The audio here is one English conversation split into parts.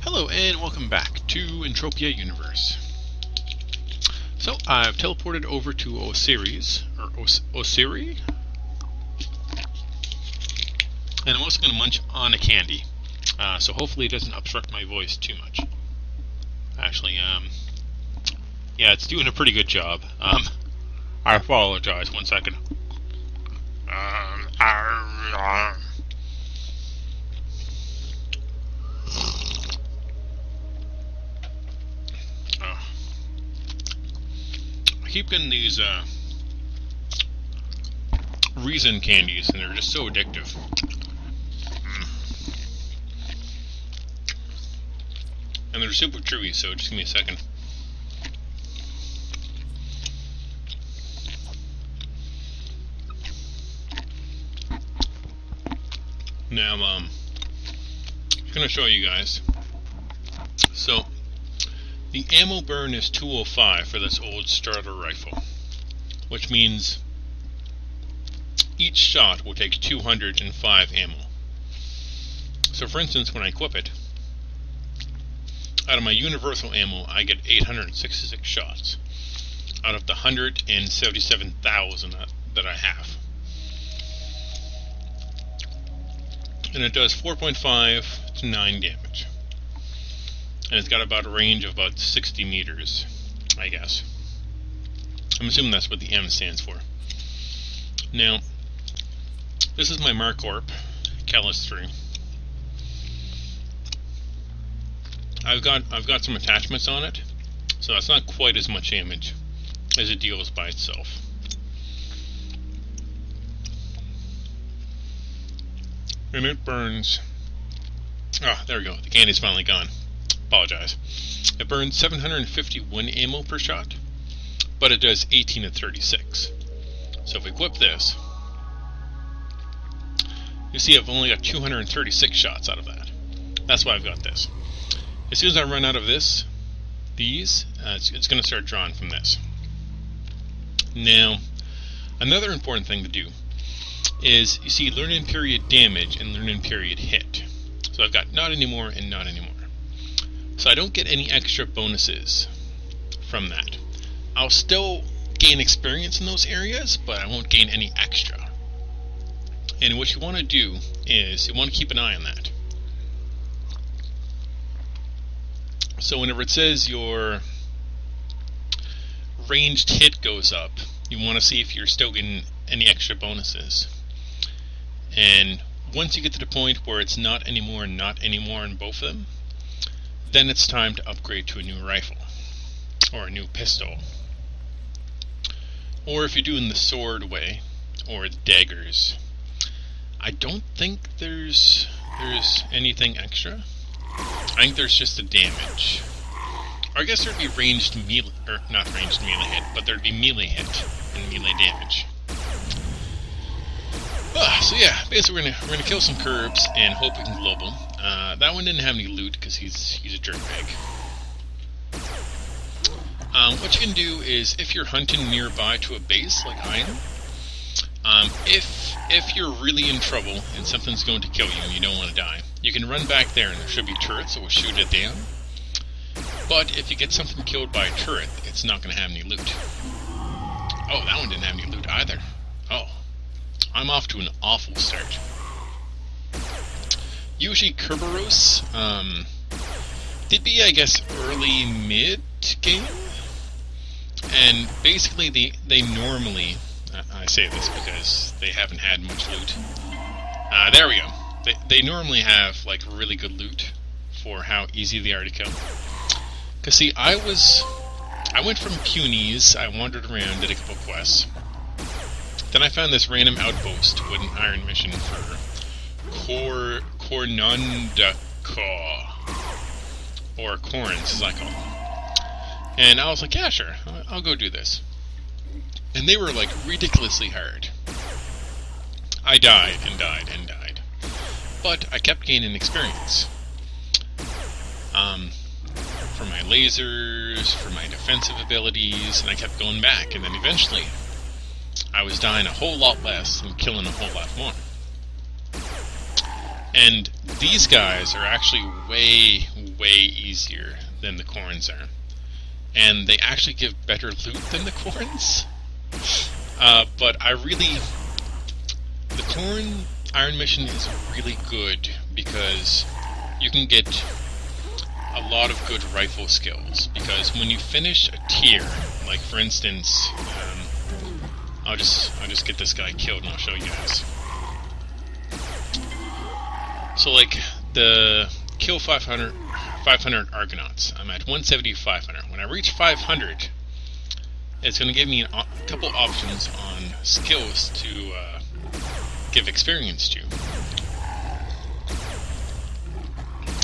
Hello and welcome back to Entropia Universe. So I've teleported over to Osiris, or Osiri, and I'm also going to munch on a candy. So hopefully it doesn't obstruct my voice too much. Actually, yeah, it's doing a pretty good job. I apologize, 1 second. I keep getting these reason candies, and they're just so addictive. And they're super chewy, so just give me a second. Now, I'm going to show you guys. So, the ammo burn is 205 for this old starter rifle, which means each shot will take 205 ammo. So for instance, when I equip it, out of my universal ammo, I get 866 shots out of the 177,000 that I have. And it does 4.5 to 9 damage. And it's got about a range of about 60 meters, I guess. I'm assuming that's what the M stands for. Now, this is my Marcorp Callus 3. I've got some attachments on it, so it's not quite as much damage as it deals by itself. And it burns. Ah, there we go. The candy's finally gone. Apologize. It burns 751 ammo per shot, but it does 18 to 36. So if we equip this, you see I've only got 236 shots out of that. That's why I've got this. As soon as I run out of these, it's going to start drawing from this. Now, another important thing to do is, you see learning period damage and learning period hit. So I've got not anymore and not anymore. So I don't get any extra bonuses from that. I'll still gain experience in those areas, but I won't gain any extra. And what you want to do is, you want to keep an eye on that. So whenever it says your ranged hit goes up, you want to see if you're still getting any extra bonuses. And once you get to the point where it's not anymore and not anymore in both of them, then it's time to upgrade to a new rifle, or a new pistol. Or if you're doing the sword way, or the daggers, I don't think there's anything extra. I think there's just the damage. Or I guess there'd be ranged melee, or not ranged melee hit, but there'd be melee hit and melee damage. So yeah, basically we're gonna kill some curbs and hope we can global. That one didn't have any loot because he's a dirtbag. What you can do is, if you're hunting nearby to a base like I am, if you're really in trouble and something's going to kill you and you don't want to die, you can run back there and there should be turrets that will shoot it down. But if you get something killed by a turret, it's not going to have any loot. Oh, that one didn't have any loot either. Oh, I'm off to an awful start. Usually Kerberos, did be, I guess, early mid-game. And basically they normally, I say this because they haven't had much loot. There we go. They normally have like really good loot for how easy they are to kill. Cause see, I went from Punies, I wandered around, did a couple quests. Then I found this random outpost with an iron mission for Cornundaka, or Corns as I call them. And I was like, yeah, sure, I'll go do this. And they were like ridiculously hard. I died and died and died. But I kept gaining experience. For my lasers, for my defensive abilities, and I kept going back, and then eventually I was dying a whole lot less and killing a whole lot more. And these guys are actually way, way easier than the corns are. And they actually give better loot than the corns. But the corn iron mission is really good because you can get a lot of good rifle skills. Because when you finish a tier, like for instance, I'll just get this guy killed and I'll show you guys. So like the kill 500 Argonauts, I'm at 170 500. When I reach 500, it's going to give me a couple options on skills to give experience to.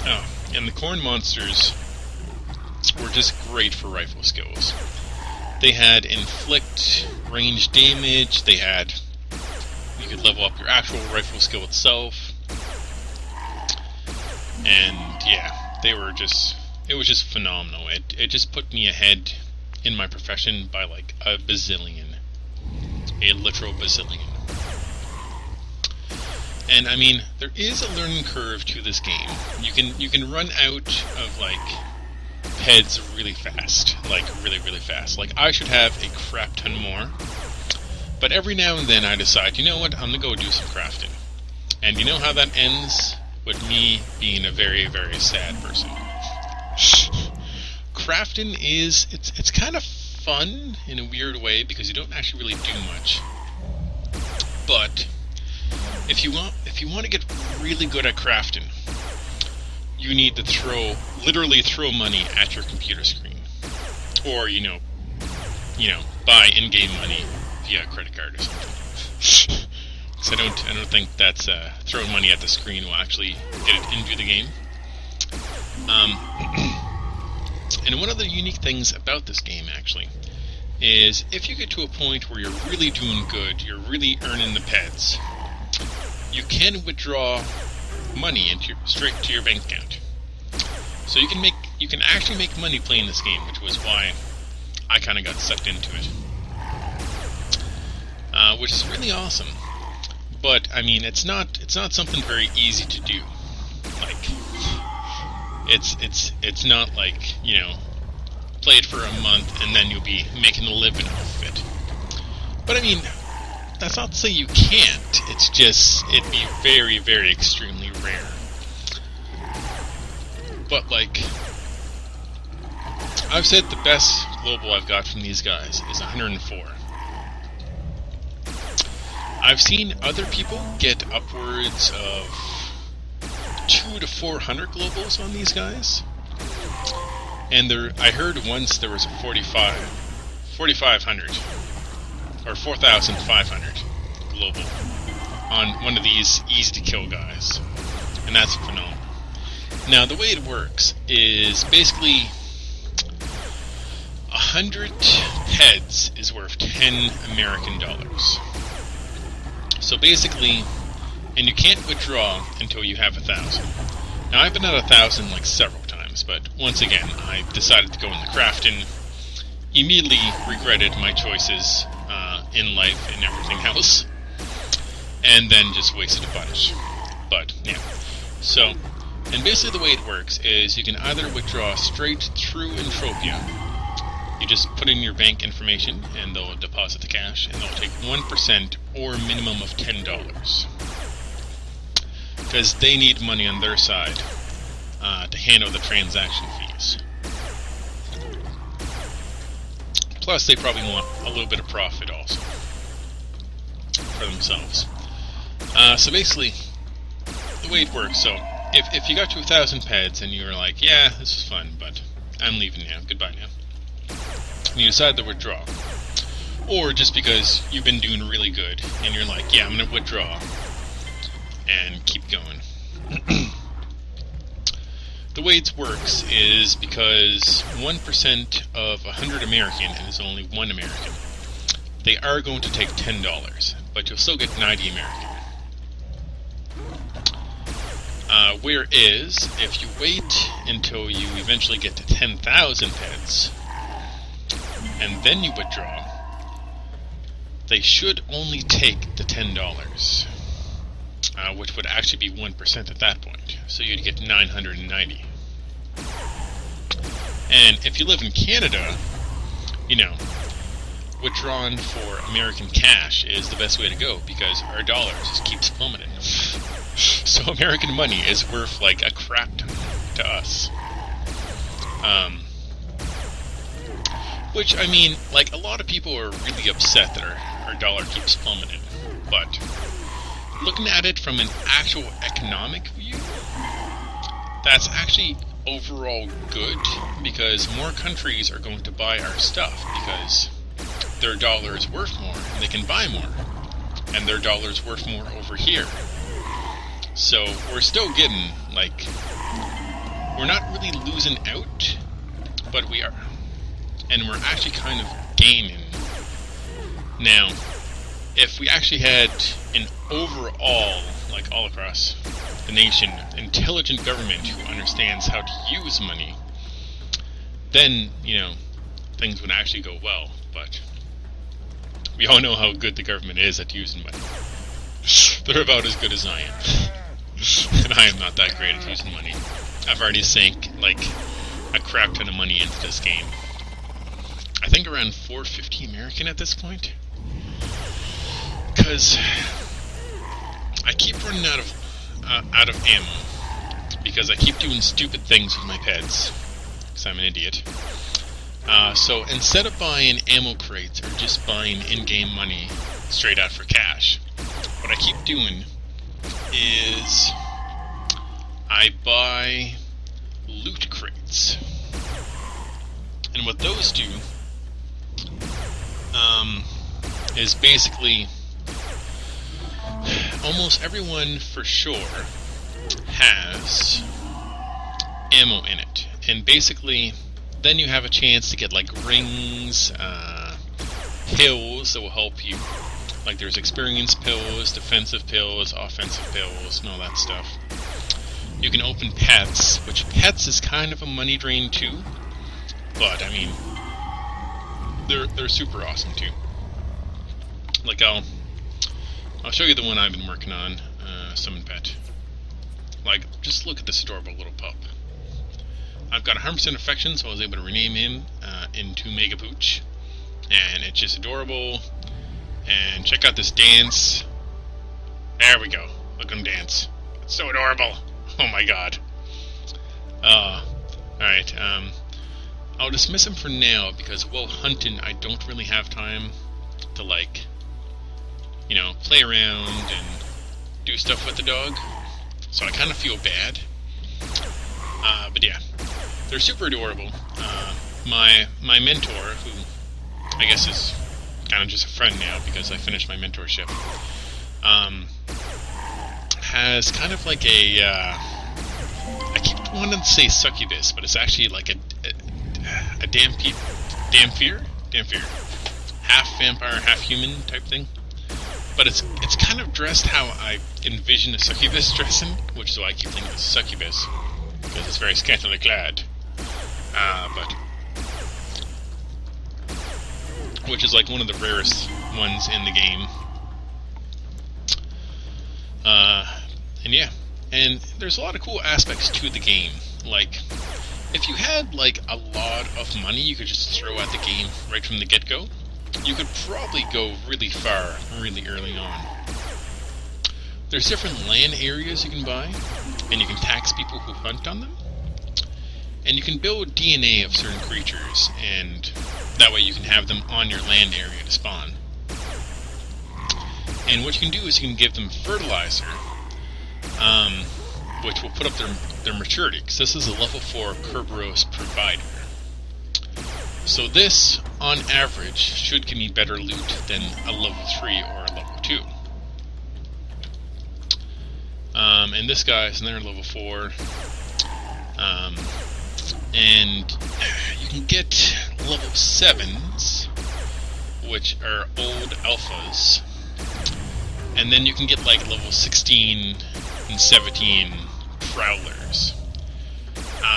Oh, and the corn monsters were just great for rifle skills. They had inflict range damage, you could level up your actual rifle skill itself. And yeah, it was just phenomenal. It just put me ahead in my profession by like a literal bazillion. And I mean, there is a learning curve to this game. You can run out of like heads really fast, like really, really fast. Like I should have a crap ton more, but every now and then I decide, you know what, I'm gonna go do some crafting. And you know how that ends? With me being a very, very sad person. Crafting it's kind of fun in a weird way because you don't actually really do much. But if you want to get really good at crafting, you need to literally throw money at your computer screen, or buy in-game money via a credit card or something. So I don't think that's throwing money at the screen will actually get it into the game. And one of the unique things about this game, actually, is if you get to a point where you're really doing good, you're really earning the peds, you can withdraw money straight to your bank account. So you can actually make money playing this game, which was why I kind of got sucked into it, which is really awesome. But I mean, it's not something very easy to do. Like, it's not like, play it for a month and then you'll be making a living off it. But I mean, that's not to say you can't. It's just it'd be very, very extremely rare. But like, I've said the best global I've got from these guys is 104. I've seen other people get upwards of 200 to 400 globals on these guys. And I heard once there was a 4,500 or 4,500 global on one of these easy to kill guys. And that's phenomenal. Now the way it works is basically 100 heads is worth 10 American dollars. So basically, and you can't withdraw until you have 1,000. Now I've been at 1,000 like several times, but once again, I decided to go into crafting, immediately regretted my choices in life and everything else, and then just wasted a bunch. But yeah, so, and basically the way it works is you can either withdraw straight through Entropia. You just put in your bank information and they'll deposit the cash, and they'll take 1% or a minimum of $10. Because they need money on their side to handle the transaction fees. Plus they probably want a little bit of profit also for themselves. So basically, the way it works, so if you got to 1,000 peds and you were like, yeah, this is fun, but I'm leaving now, goodbye now, and you decide to withdraw, or just because you've been doing really good and you're like, yeah, I'm going to withdraw and keep going. The way it works is because 1% of 100 American, and it's only 1 American, they are going to take $10, but you'll still get 90 American. Whereas, if you wait until you eventually get to 10,000 peds, and then you withdraw, they should only take the $10. which would actually be 1% at that point. So you'd get 990. And if you live in Canada, you know, withdrawing for American cash is the best way to go because our dollar just keeps plummeting. So American money is worth like a crap ton to us. Which, I mean, like, a lot of people are really upset that our dollar keeps plummeting. But looking at it from an actual economic view, that's actually overall good because more countries are going to buy our stuff because their dollar is worth more and they can buy more, and their dollar is worth more over here. So we're still getting, like, we're not really losing out, but we are. And we're actually kind of gaining. Now, if we actually had an overall, like all across the nation, intelligent government who understands how to use money, then, you know, things would actually go well. But we all know how good the government is at using money. They're about as good as I am. And I am not that great at using money. I've already sank, like, a crap ton of money into this game. I think around 450 American at this point. Because I keep running out of ammo. Because I keep doing stupid things with my pets. Because I'm an idiot. So instead of buying ammo crates or just buying in-game money straight out for cash, what I keep doing is I buy loot crates. And what those do is basically almost everyone for sure has ammo in it. And basically then you have a chance to get like rings, pills that will help you. Like there's experience pills, defensive pills, offensive pills, and all that stuff. You can open pets, which pets is kind of a money drain too. But I mean, they're super awesome too. Like I'll show you the one I've been working on, Summon Pet. Like, just look at this adorable little pup. I've got 100% affection, so I was able to rename him into Mega Pooch, and it's just adorable. And check out this dance. There we go. Look at him dance. It's so adorable. Oh my god. Alright, I'll dismiss him for now because while hunting, I don't really have time to, like, you know, play around and do stuff with the dog. So I kind of feel bad. But yeah, they're super adorable. My mentor, who I guess is kind of just a friend now because I finished my mentorship, has kind of like a, I keep wanting to say succubus, but it's actually like a Dampier? Half vampire, half human type thing. But it's kind of dressed how I envision a succubus dressing, which is why I keep thinking it's a succubus, because it's very scantily clad. But which is like one of the rarest ones in the game. And yeah, and there's a lot of cool aspects to the game. Like, if you had like a lot of money you could just throw at the game right from the get-go, you could probably go really far really early on. There's different land areas you can buy, and you can tax people who hunt on them. And you can build DNA of certain creatures, and that way you can have them on your land area to spawn. And what you can do is you can give them fertilizer, which will put up their maturity, because this is a level 4 Kerberos provider. So this, on average, should give me better loot than a level 3 or a level 2. And this guy is another level 4. And you can get level 7s, which are old alphas. And then you can get like level 16 and 17 prowlers.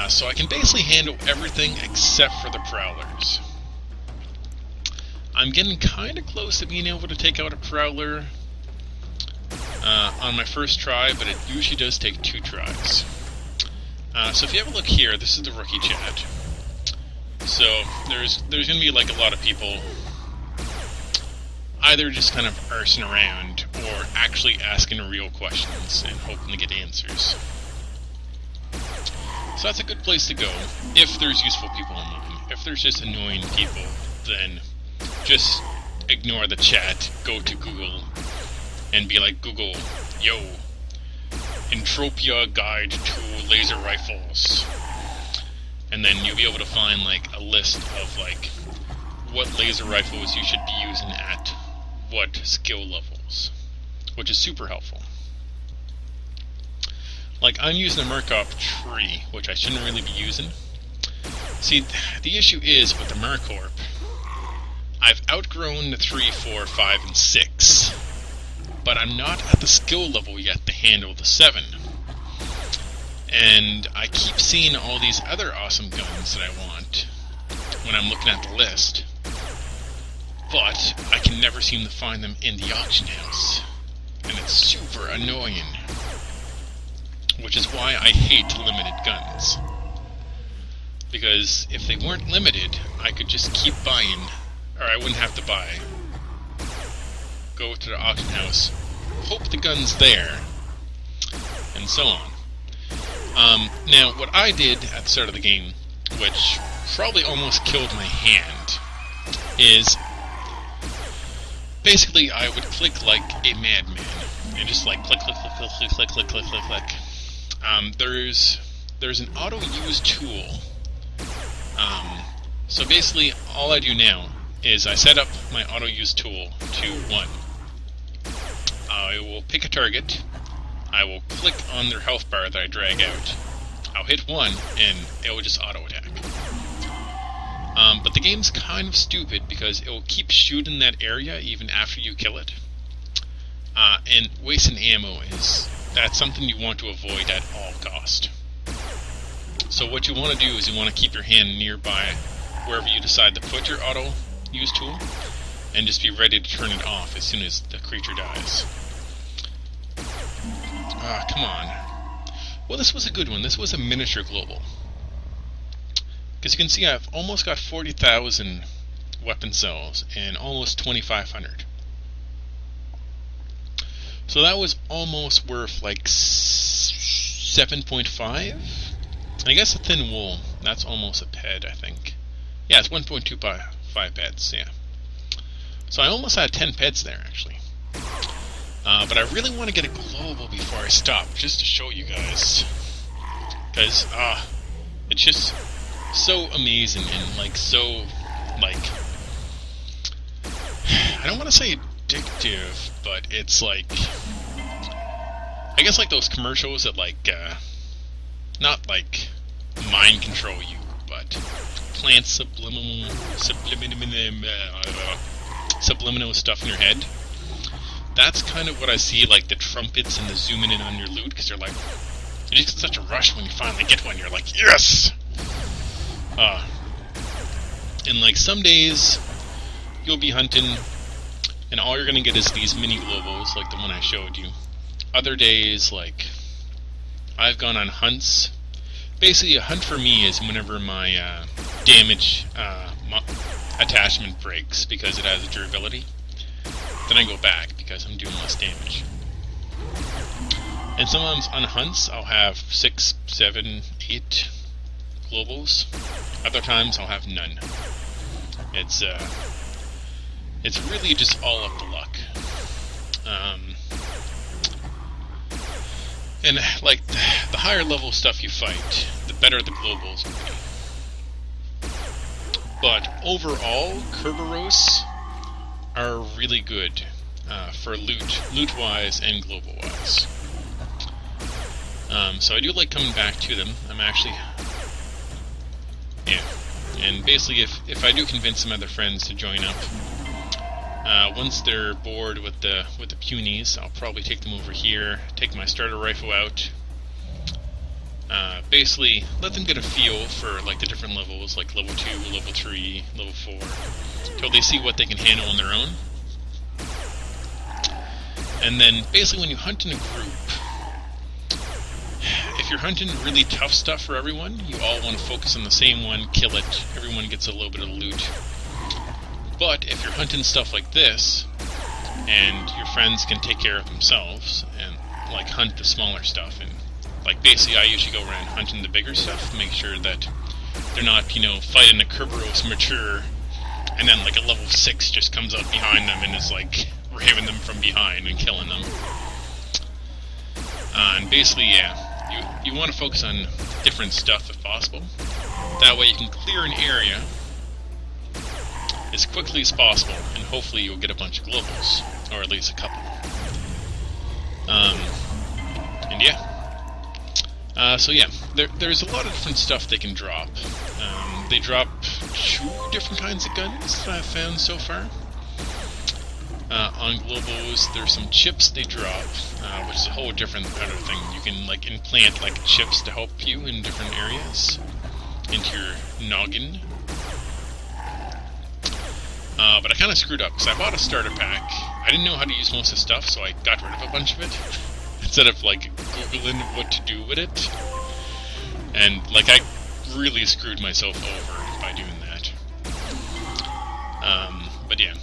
So I can basically handle everything except for the prowlers. I'm getting kind of close to being able to take out a prowler. on my first try, but it usually does take 2 tries. So if you have a look here, this is the rookie chat. So there's going to be like a lot of people either just kind of arsing around or actually asking real questions and hoping to get answers. So that's a good place to go if there's useful people online. If there's just annoying people, then just ignore the chat, go to Google, and be like, Google, yo, Entropia guide to laser rifles. And then you'll be able to find like a list of like what laser rifles you should be using at what skill levels, which is super helpful. Like, I'm using a Murkoff tree, which I shouldn't really be using. See, the issue is with the Murkoff, I've outgrown the 3, 4, 5, and 6, but I'm not at the skill level yet to handle the 7. And I keep seeing all these other awesome guns that I want when I'm looking at the list, but I can never seem to find them in the auction house, and it's super annoying. Which is why I hate limited guns. Because if they weren't limited, I could just keep buying, or I wouldn't have to buy. Go to the auction house, hope the gun's there, and so on. Now, what I did at the start of the game, which probably almost killed my hand, is basically I would click like a madman, and just like click, click, click, click, click, click, click, click, click, click. There's an auto use tool. So basically, all I do now is I set up my auto use tool to 1. I will pick a target. I will click on their health bar that I drag out. I'll hit 1, and it will just auto attack. But the game's kind of stupid because it will keep shooting that area even after you kill it. And wasting ammo that's something you want to avoid at all cost. So what you want to do is you want to keep your hand nearby wherever you decide to put your auto use tool, and just be ready to turn it off as soon as the creature dies. Come on. Well, this was a good one. This was a miniature global. Because you can see I've almost got 40,000 weapon cells and almost 2,500. So that was almost worth like 7.5. And I guess a thin wool, that's almost a ped, I think. Yeah, it's 1.25 peds, yeah. So I almost had 10 peds there, actually. But I really want to get a global before I stop, just to show you guys. Because, it's just so amazing and, like, so, like, I don't want to say addictive, but it's like, I guess like those commercials that like, not like mind control you, but plant subliminal stuff in your head. That's kind of what I see, like the trumpets and the zooming in on your loot, because you're like, you just get such a rush when you finally get one. You're like, yes! And like some days you'll be hunting, and all you're gonna get is these mini globals, like the one I showed you. Other days, like, I've gone on hunts. Basically, a hunt for me is whenever my damage attachment breaks because it has a durability. Then I go back because I'm doing less damage. And sometimes on hunts, I'll have 6, 7, 8 globals. Other times, I'll have none. It's really just all up to luck. And like the higher level stuff you fight, the better the globals will be. But overall, Kerberos are really good for loot-wise and global-wise. So I do like coming back to them. I'm actually, yeah. And basically, if I do convince some other friends to join up, once they're bored with the punies, I'll probably take them over here, take my starter rifle out, basically let them get a feel for like the different levels, like level 2, level 3, level 4, till they see what they can handle on their own. And then basically when you hunt in a group, if you're hunting really tough stuff for everyone, you all want to focus on the same one, kill it, everyone gets a little bit of loot. But if you're hunting stuff like this, and your friends can take care of themselves, and like hunt the smaller stuff, and like basically I usually go around hunting the bigger stuff to make sure that they're not, you know, fighting a Kerberos mature, and then like a level 6 just comes up behind them and is like raving them from behind and killing them. And basically, yeah, you want to focus on different stuff if possible. That way you can clear an area as quickly as possible, and hopefully you'll get a bunch of globals, or at least a couple. And yeah. So yeah, there's a lot of different stuff they can drop. They drop 2 different kinds of guns that I've found so far. On globals, there's some chips they drop, which is a whole different other thing. You can like implant like chips to help you in different areas into your noggin. But I kind of screwed up because I bought a starter pack. I didn't know how to use most of the stuff, so I got rid of a bunch of it instead of like googling what to do with it. And like I really screwed myself over by doing that. But yeah.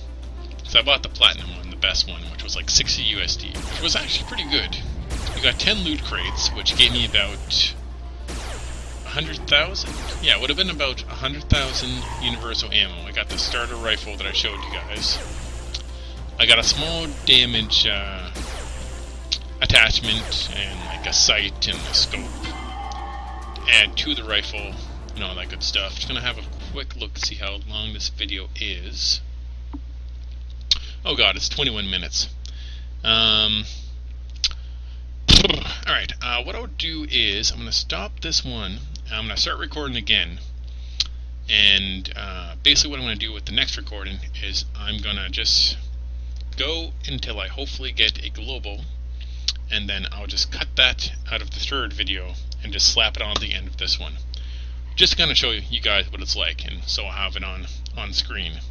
So I bought the platinum one, the best one, which was like 60 USD, which was actually pretty good. You got 10 loot crates, which gave me about 100,000? Yeah, it would have been about 100,000 universal ammo. I got the starter rifle that I showed you guys. I got a small damage attachment and like a sight and a scope. Add to the rifle and all that good stuff. Just gonna have a quick look to see how long this video is. Oh god, it's 21 minutes. Alright, what I'll do is I'm going to stop this one. I'm going to start recording again. And basically what I'm going to do with the next recording is I'm going to just go until I hopefully get a global. And then I'll just cut that out of the third video and just slap it on the end of this one. Just to kind of show you guys what it's like, and so I'll have it on screen.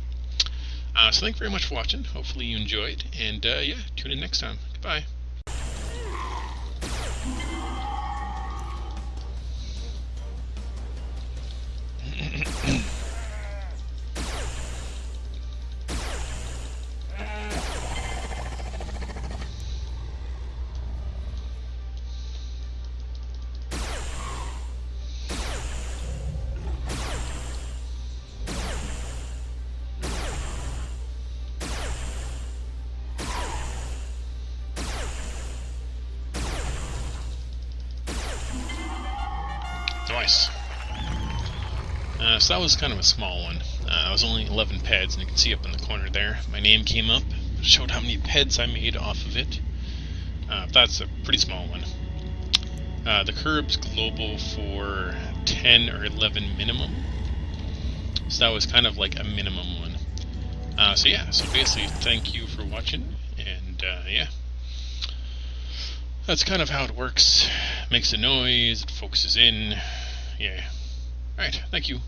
So thank you very much for watching. Hopefully you enjoyed, and yeah, tune in next time. Goodbye. Nice. So that was kind of a small one. It was only 11 peds, and you can see up in the corner there, my name came up. It showed how many peds I made off of it. That's a pretty small one. The curb's global for 10 or 11 minimum. So that was kind of like a minimum one. So yeah, so basically thank you for watching, and yeah. That's kind of how it works. Makes a noise, it focuses in. Yeah. Alright, thank you.